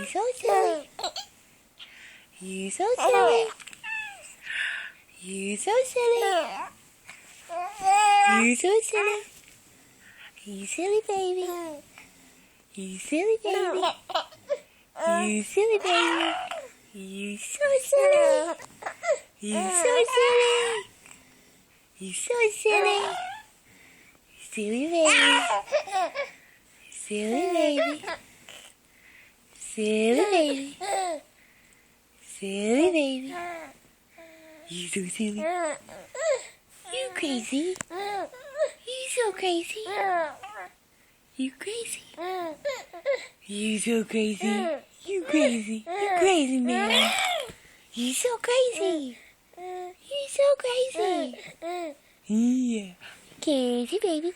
You so silly. You so silly. You so silly. You so silly. You silly baby. You silly baby. You silly baby. You so silly. You so silly. You so silly. Silly baby. Silly baby. Silly baby. Silly baby. You so silly. You crazy. You so crazy. You crazy. You so crazy. You crazy. You crazy man. You so crazy. You so crazy. Yeah. Crazy baby.